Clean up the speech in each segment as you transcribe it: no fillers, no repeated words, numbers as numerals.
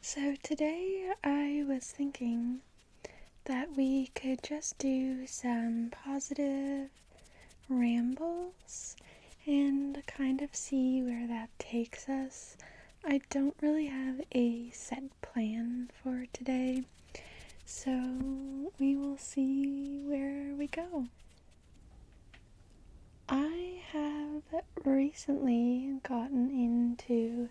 So today I was thinking that we could just do some positive rambles and kind of see where that takes us. I don't really have a set plan for today, so we will see where we go. I have recently gotten into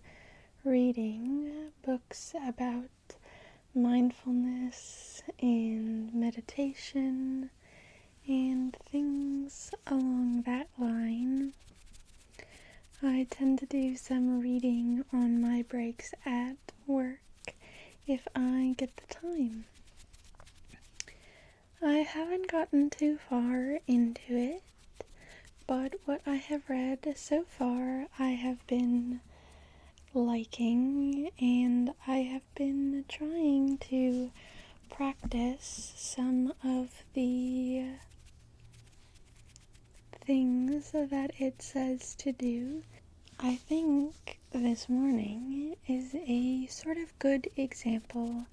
reading books about mindfulness and meditation and things along that line. I tend to do some reading on my breaks at work if I get the time. I haven't gotten too far into it, but what I have read so far I have been liking, and I have been trying to practice some of the things that it says to do. I think this morning is a sort of good example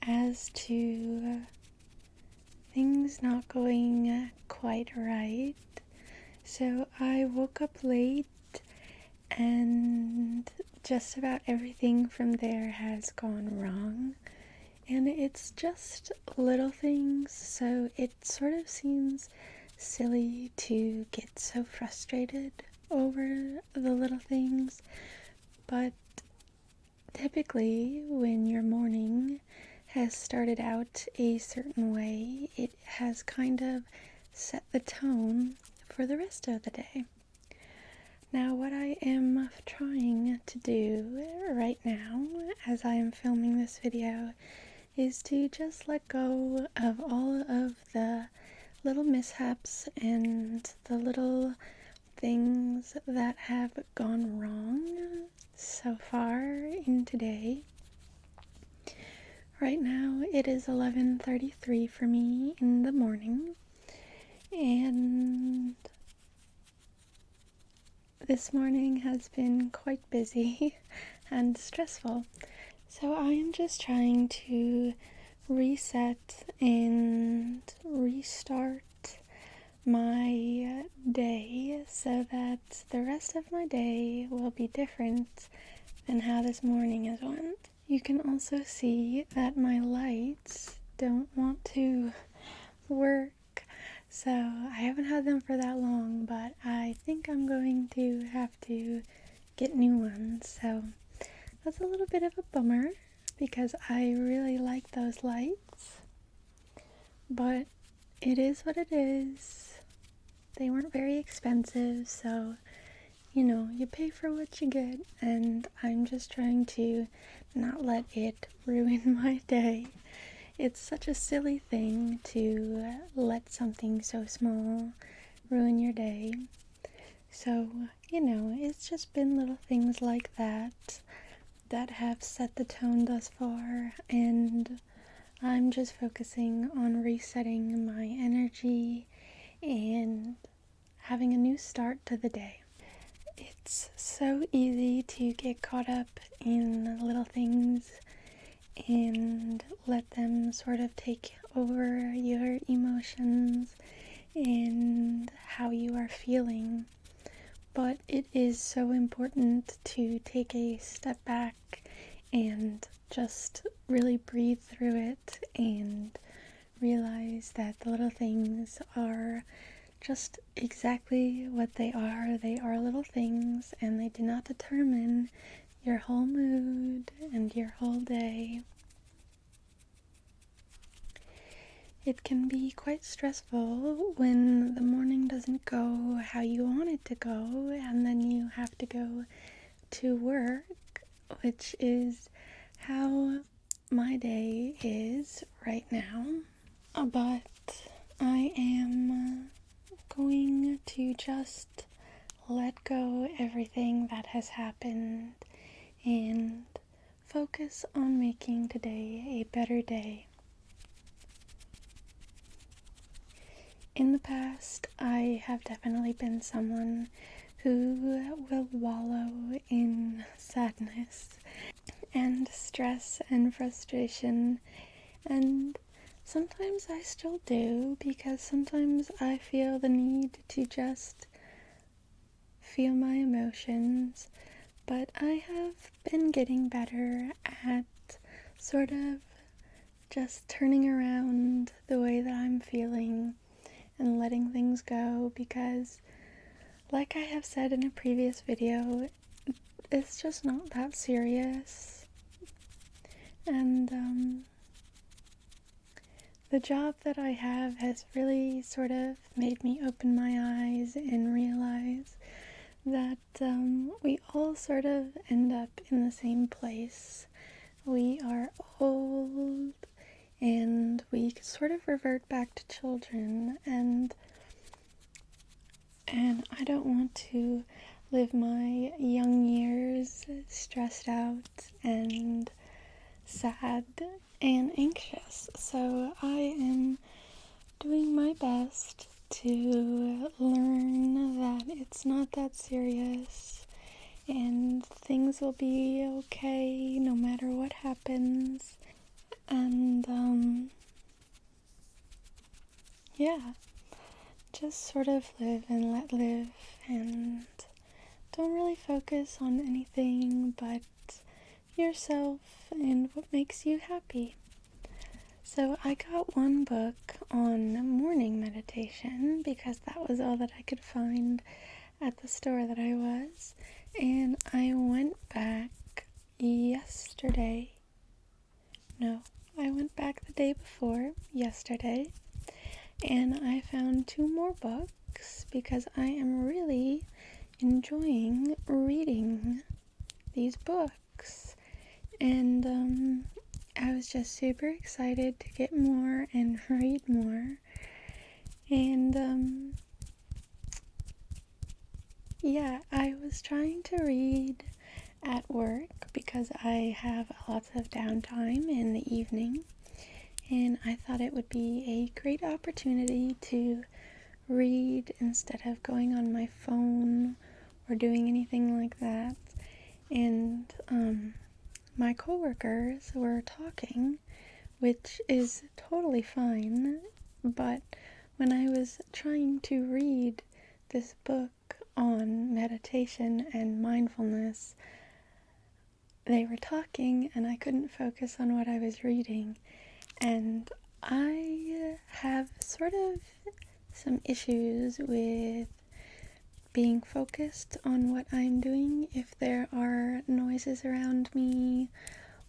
as to things not going quite right. So I woke up late and just about everything from there has gone wrong. And it's just little things, so it sort of seems silly to get so frustrated over the little things. But typically, when your morning has started out a certain way, it has kind of set the tone for the rest of the day. Now, what I am trying to do right now, as I am filming this video, is to just let go of all of the little mishaps and the little things that have gone wrong so far in today. Right now it is 11:33 for me in the morning, and this morning has been quite busy and stressful. So I am just trying to reset and restart my day so that the rest of my day will be different than how this morning has went. You can also see that my lights don't want to work. So I haven't had them for that long, but I think I'm going to have to get new ones. So that's a little bit of a bummer because I really like those lights. But it is what it is. They weren't very expensive, so you pay for what you get, and I'm just trying to not let it ruin my day. It's such a silly thing to let something so small ruin your day. So, it's just been little things like that have set the tone thus far, and I'm just focusing on resetting my energy and having a new start to the day. It's so easy to get caught up in little things and let them sort of take over your emotions and how you are feeling. But it is so important to take a step back and just really breathe through it and realize that the little things are just exactly what they are. They are little things, and they do not determine your whole mood and your whole day. It can be quite stressful when the morning doesn't go how you want it to go, and then you have to go to work, which is how my day is right now. But I am going to just let go everything that has happened and focus on making today a better day. In the past, I have definitely been someone who will wallow in sadness and stress and frustration, and sometimes I still do, because sometimes I feel the need to just feel my emotions, but I have been getting better at sort of just turning around the way that I'm feeling and letting things go, because like I have said in a previous video, it's just not that serious. And the job that I have has really sort of made me open my eyes and realize that we all sort of end up in the same place. We are old and we sort of revert back to children, and I don't want to live my young years stressed out and sad and anxious. So I am doing my best to learn that it's not that serious and things will be okay no matter what happens. And yeah, just sort of live and let live, and don't really focus on anything but yourself and what makes you happy. So I got one book on morning meditation because that was all that I could find at the store that I was, and I went back yesterday. No, I went back the day before yesterday, and I found 2 more books because I am really enjoying reading these books. And I was just super excited to get more and read more. And yeah, I was trying to read at work because I have lots of downtime in the evening, and I thought it would be a great opportunity to read instead of going on my phone or doing anything like that. And my coworkers were talking, which is totally fine, but when I was trying to read this book on meditation and mindfulness, they were talking and I couldn't focus on what I was reading. And I have sort of some issues with being focused on what I'm doing if there are noises around me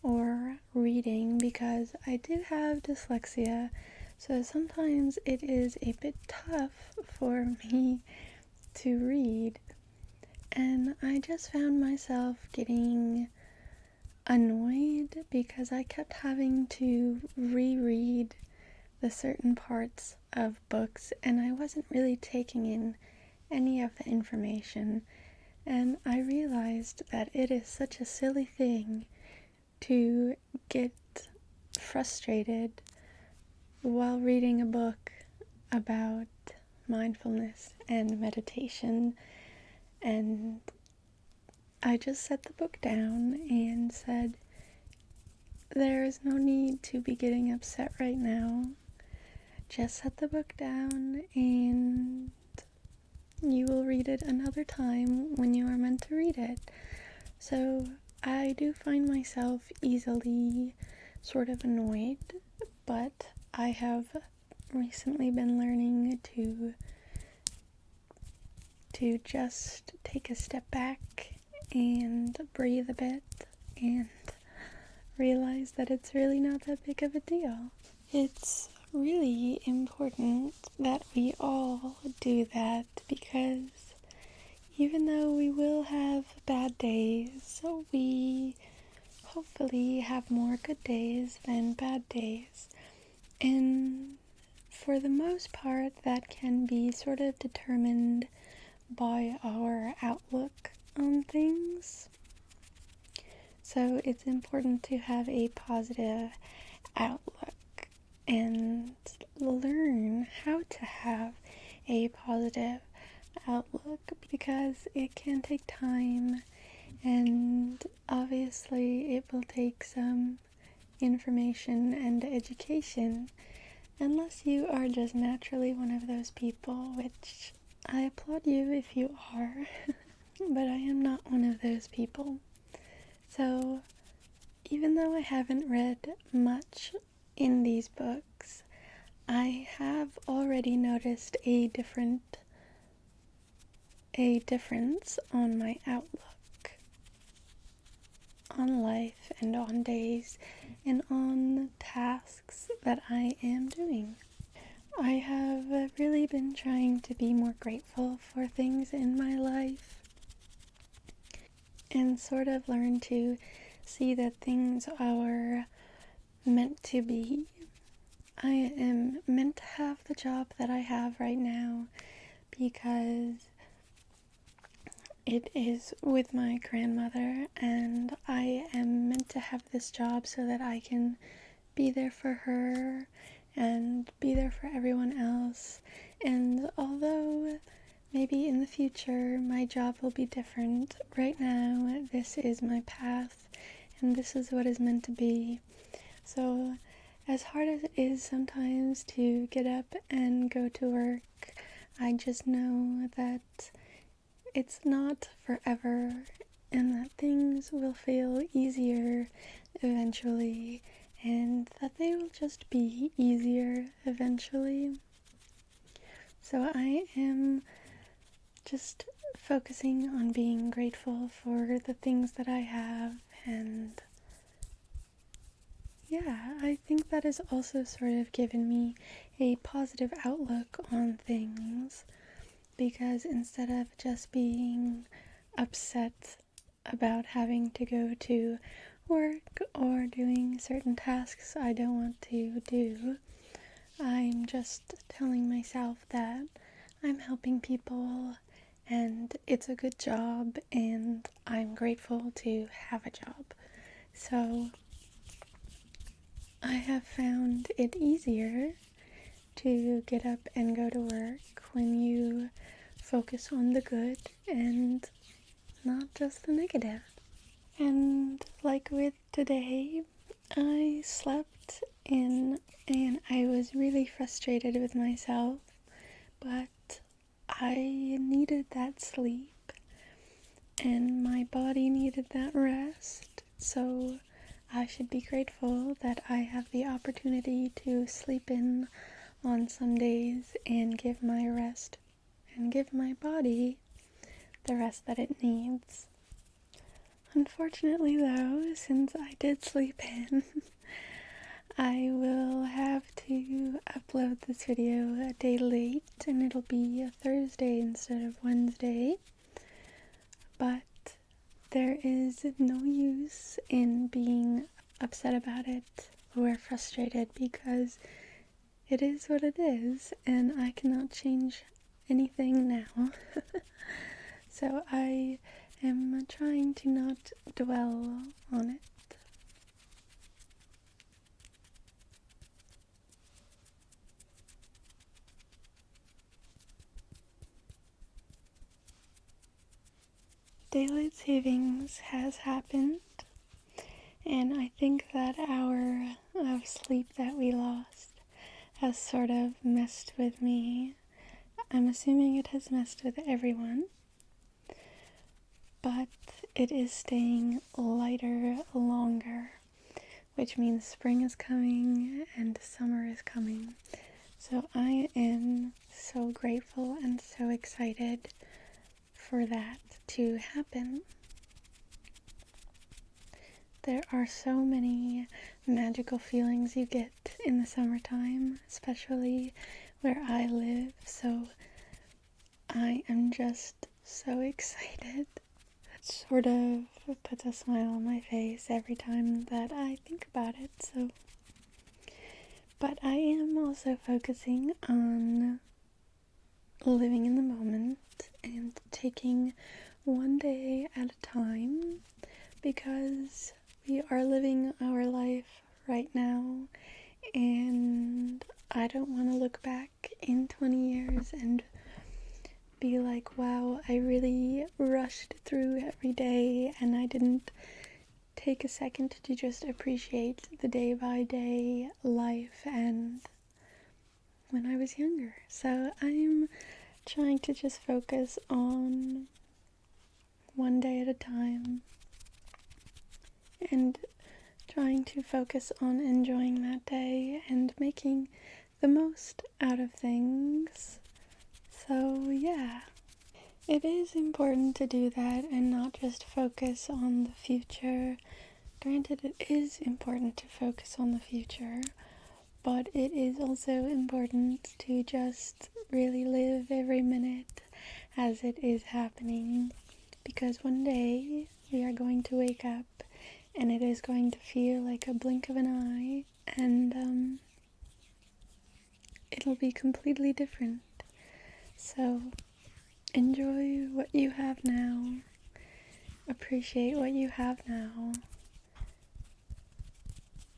or reading, because I do have dyslexia, so sometimes it is a bit tough for me to read, and I just found myself getting annoyed because I kept having to reread the certain parts of books and I wasn't really taking in any of the information. And I realized that it is such a silly thing to get frustrated while reading a book about mindfulness and meditation. And I just set the book down and said, there is no need to be getting upset right now. Just set the book down and you will read it another time when you are meant to read it. So I do find myself easily sort of annoyed, but I have recently been learning to just take a step back and breathe a bit and realize that it's really not that big of a deal. It's really important that we all do that, because even though we will have bad days, we hopefully have more good days than bad days. And for the most part, that can be sort of determined by our outlook on things. So it's important to have a positive outlook and learn how to have a positive outlook, because it can take time, and obviously obviously it will take some information and education, unless you are just naturally one of those people, which I applaud you if you are, but I am not one of those people. So, even though I haven't read much in these books, I have already noticed a difference on my outlook on life and on days and on tasks that I am doing. I have really been trying to be more grateful for things in my life and sort of learn to see that things are meant to be. I am meant to have the job that I have right now because it is with my grandmother, and I am meant to have this job so that I can be there for her and be there for everyone else. And although maybe in the future my job will be different, right now this is my path and this is what is meant to be. So as hard as it is sometimes to get up and go to work, I just know that it's not forever and that things will feel easier eventually, and that they will just be easier eventually. So I am just focusing on being grateful for the things that I have, and yeah, I think that has also sort of given me a positive outlook on things, because instead of just being upset about having to go to work or doing certain tasks I don't want to do, I'm just telling myself that I'm helping people and it's a good job and I'm grateful to have a job. So I have found it easier to get up and go to work when you focus on the good and not just the negative. And like with today, I slept in and I was really frustrated with myself, but I needed that sleep and my body needed that rest, so I should be grateful that I have the opportunity to sleep in on some days and give my rest and give my body the rest that it needs. Unfortunately though, since I did sleep in, I will have to upload this video a day late and it'll be a Thursday instead of Wednesday. But there is no use in being upset about it or frustrated, because it is what it is and I cannot change anything now. So I am trying to not dwell on it. Daylight savings has happened, and I think that hour of sleep that we lost has sort of messed with me. I'm assuming it has messed with everyone, but it is staying lighter longer, which means spring is coming and summer is coming. So I am so grateful and so excited for that to happen. There are so many magical feelings you get in the summertime, especially where I live, so I am just so excited. It sort of puts a smile on my face every time that I think about it, so. But I am also focusing on living in the moment and taking one day at a time, because we are living our life right now, and I don't want to look back in 20 years and be like, wow, I really rushed through every day and I didn't take a second to just appreciate the day-by-day life and when I was younger. So I'm trying to just focus on one day at a time and trying to focus on enjoying that day and making the most out of things. So yeah, it is important to do that and not just focus on the future. Granted, it is important to focus on the future, but it is also important to just really live every minute as it is happening, because one day we are going to wake up and it is going to feel like a blink of an eye, and it'll be completely different. So enjoy what you have now, appreciate what you have now,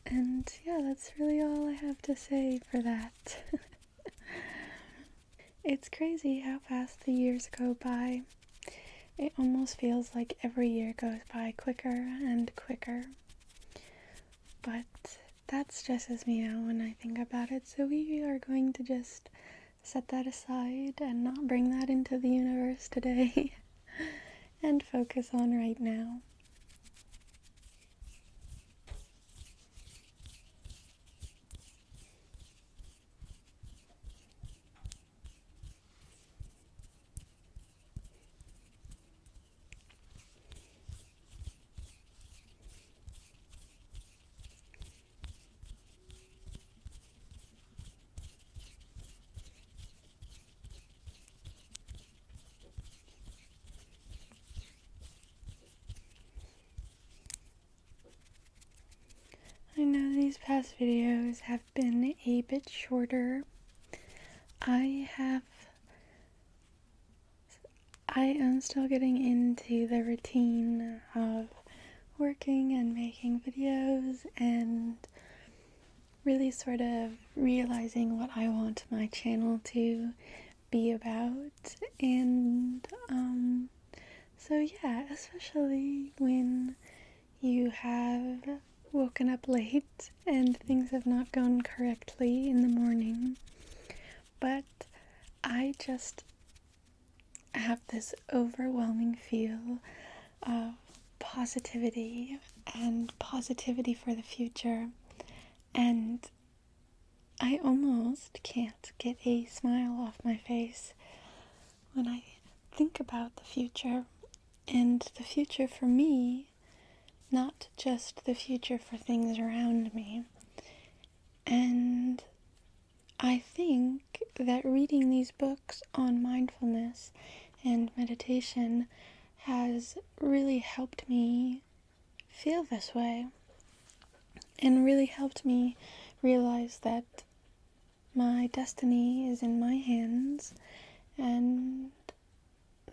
and yeah, that's really all I have to say for that. It's crazy how fast the years go by. It almost feels like every year goes by quicker and quicker. But that stresses me out when I think about it, so we are going to just set that aside and not bring that into the universe today and focus on right now. I know these past videos have been a bit shorter. I am still getting into the routine of working and making videos and really sort of realizing what I want my channel to be about. And so yeah, especially when you have woken up late and things have not gone correctly in the morning, but I just have this overwhelming feel of positivity and positivity for the future, and I almost can't get a smile off my face when I think about the future. And the future for me, not just the future for things around me. And I think that reading these books on mindfulness and meditation has really helped me feel this way, and really helped me realize that my destiny is in my hands, and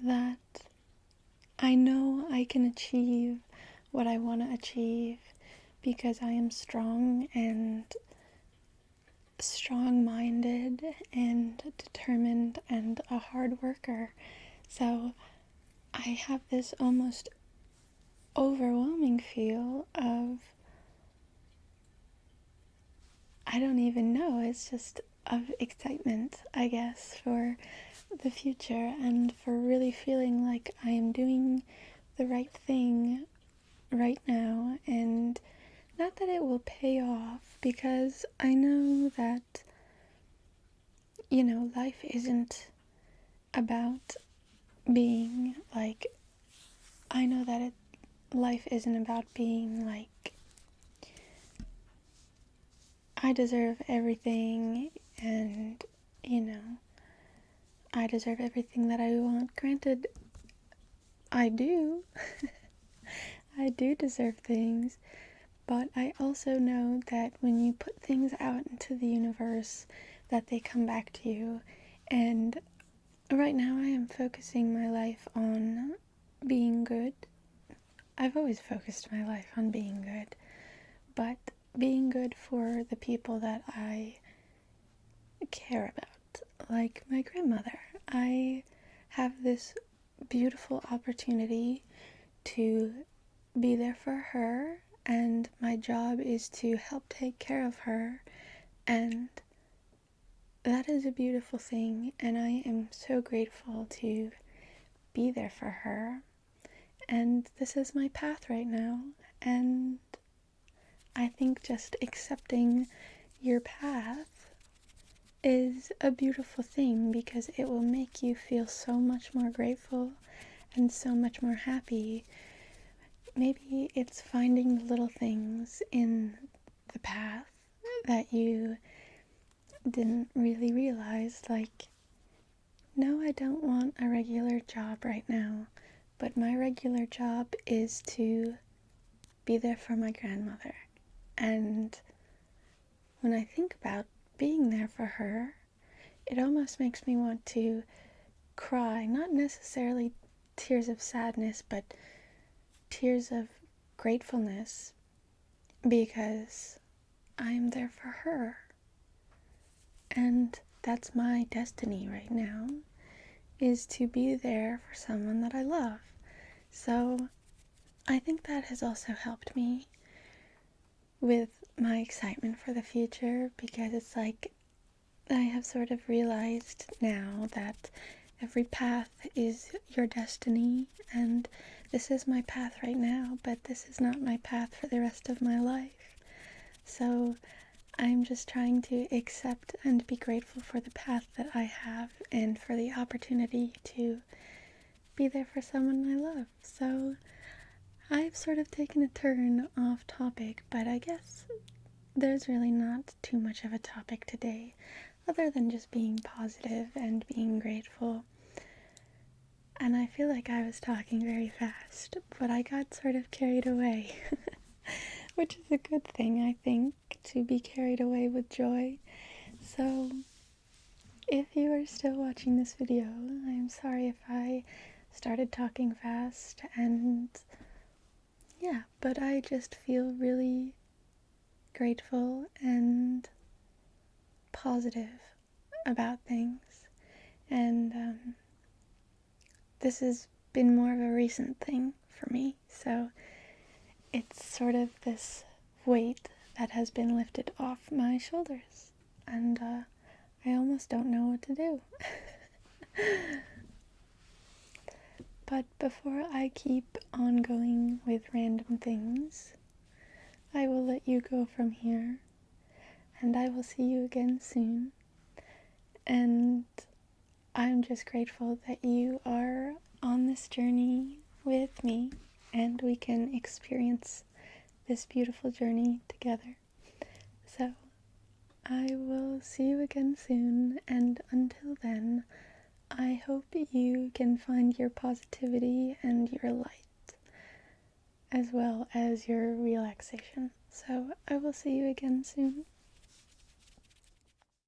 that I know I can achieve what I want to achieve because I am strong and strong-minded and determined and a hard worker. So I have this almost overwhelming feel of, I don't even know, it's just of excitement, I guess, for the future and for really feeling like I am doing the right thing right now, and not that it will pay off, because I know that, life isn't about being like, I know that life isn't about being like, I deserve everything and, I deserve everything that I want. Granted, I do. I do deserve things, but I also know that when you put things out into the universe, that they come back to you. And right now I am focusing my life on being good. I've always focused my life on being good, but being good for the people that I care about, like my grandmother. I have this beautiful opportunity to be there for her, and my job is to help take care of her, and that is a beautiful thing, and I am so grateful to be there for her. And this is my path right now, and I think just accepting your path is a beautiful thing because it will make you feel so much more grateful and so much more happy. Maybe it's finding the little things in the path that you didn't really realize, like, no, I don't want a regular job right now, but my regular job is to be there for my grandmother. And when I think about being there for her, it almost makes me want to cry, not necessarily tears of sadness, but tears of gratefulness, because I am there for her. And that's my destiny right now, is to be there for someone that I love. So I think that has also helped me with my excitement for the future, because it's like I have sort of realized now that every path is your destiny, and this is my path right now, but this is not my path for the rest of my life. So I'm just trying to accept and be grateful for the path that I have and for the opportunity to be there for someone I love. So I've sort of taken a turn off topic, but I guess there's really not too much of a topic today other than just being positive and being grateful. And I feel like I was talking very fast, but I got sort of carried away. Which is a good thing, I think, to be carried away with joy. So, if you are still watching this video, I'm sorry if I started talking fast, and yeah, but I just feel really grateful and positive about things. And this has been more of a recent thing for me, so it's sort of this weight that has been lifted off my shoulders, and I almost don't know what to do. But before I keep on going with random things, I will let you go from here, and I will see you again soon. And I'm just grateful that you are on this journey with me, and we can experience this beautiful journey together. So I will see you again soon, and until then, I hope you can find your positivity and your light, as well as your relaxation. So I will see you again soon.